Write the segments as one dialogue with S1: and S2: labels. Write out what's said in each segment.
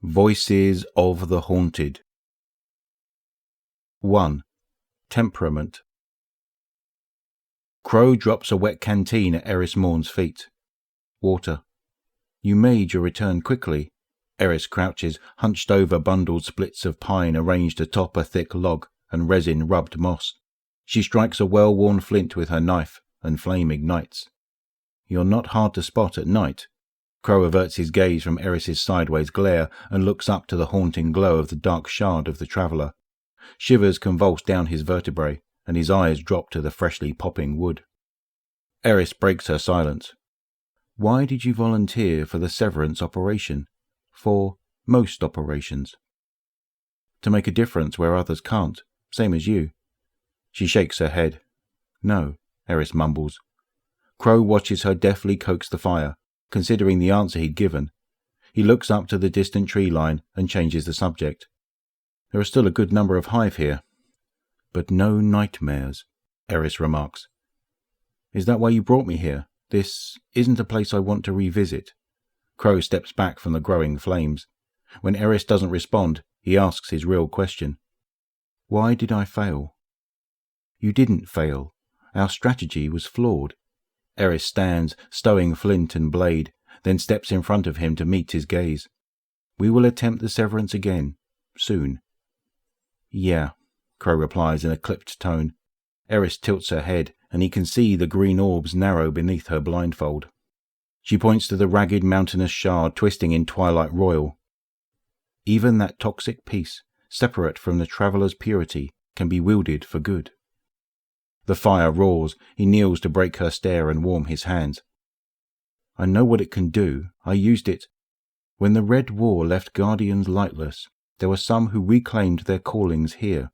S1: Voices of the Haunted. 1. Temperament. Crow drops a wet canteen at Eris Morn's feet. Water. You made your return quickly. Eris crouches, hunched over bundled splits of pine arranged atop a thick log and resin-rubbed moss. She strikes a well-worn flint with her knife, and flame ignites. You're not hard to spot at night. Crow averts his gaze from Eris's sideways glare and looks up to the haunting glow of the dark shard of the traveller. Shivers convulse down his vertebrae, and his eyes drop to the freshly popping wood. Eris breaks her silence. Why did you volunteer for the severance operation? For most operations? To make a difference where others can't, same as you. She shakes her head. No, Eris mumbles. Crow watches her deftly coax the fire, considering the answer he'd given. He looks up to the distant tree line and changes the subject. There are still a good number of hive here. But no nightmares, Eris remarks. Is that why you brought me here? This isn't a place I want to revisit. Crow steps back from the growing flames. When Eris doesn't respond, he asks his real question. Why did I fail? You didn't fail. Our strategy was flawed. Eris stands, stowing flint and blade, then steps in front of him to meet his gaze. We will attempt the severance again, soon. Yeah, Crow replies in a clipped tone. Eris tilts her head, and he can see the green orbs narrow beneath her blindfold. She points to the ragged mountainous shard twisting in twilight royal. Even that toxic piece, separate from the traveller's purity, can be wielded for good. The fire roars. He kneels to break her stare and warm his hands. I know what it can do. I used it. When the Red War left Guardians lightless, there were some who reclaimed their callings here.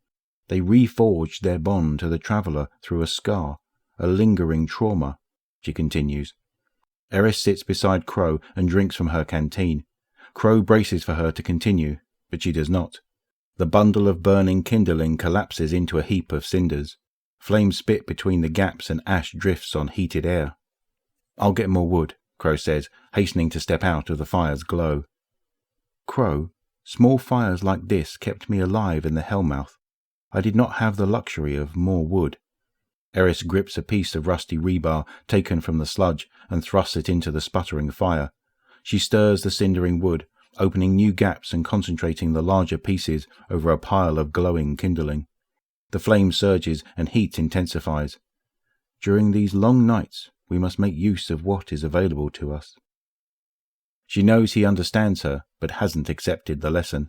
S1: They reforged their bond to the traveller through a scar, a lingering trauma, she continues. Eris sits beside Crow and drinks from her canteen. Crow braces for her to continue, but she does not. The bundle of burning kindling collapses into a heap of cinders. Flames spit between the gaps and ash drifts on heated air. I'll get more wood, Crow says, hastening to step out of the fire's glow. Crow, small fires like this kept me alive in the hellmouth. I did not have the luxury of more wood. Eris grips a piece of rusty rebar taken from the sludge and thrusts it into the sputtering fire. She stirs the cindering wood, opening new gaps and concentrating the larger pieces over a pile of glowing kindling. The flame surges and heat intensifies. During these long nights, we must make use of what is available to us. She knows he understands her, but hasn't accepted the lesson.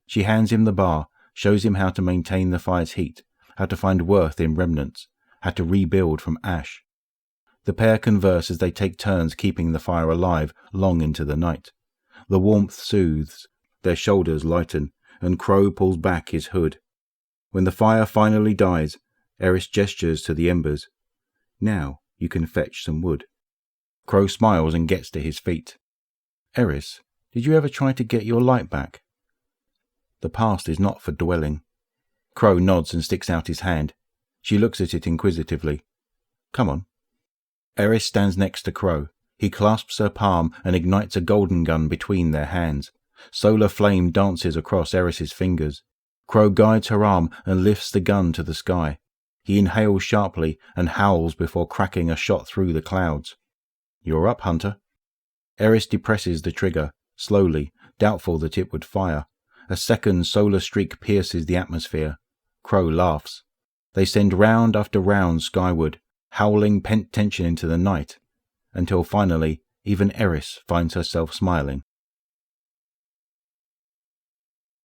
S1: She hands him the bar, shows him how to maintain the fire's heat, how to find worth in remnants, how to rebuild from ash. The pair converse as they take turns keeping the fire alive long into the night. The warmth soothes, their shoulders lighten, and Crow pulls back his hood. When the fire finally dies, Eris gestures to the embers. Now you can fetch some wood. Crow smiles and gets to his feet. Eris, did you ever try to get your light back? The past is not for dwelling. Crow nods and sticks out his hand. She looks at it inquisitively. Come on. Eris stands next to Crow. He clasps her palm and ignites a golden gun between their hands. Solar flame dances across Eris's fingers. Crow guides her arm and lifts the gun to the sky. He inhales sharply and howls before cracking a shot through the clouds. You're up, Hunter. Eris depresses the trigger, slowly, doubtful that it would fire. A second solar streak pierces the atmosphere. Crow laughs. They send round after round skyward, howling pent tension into the night, until finally even Eris finds herself smiling.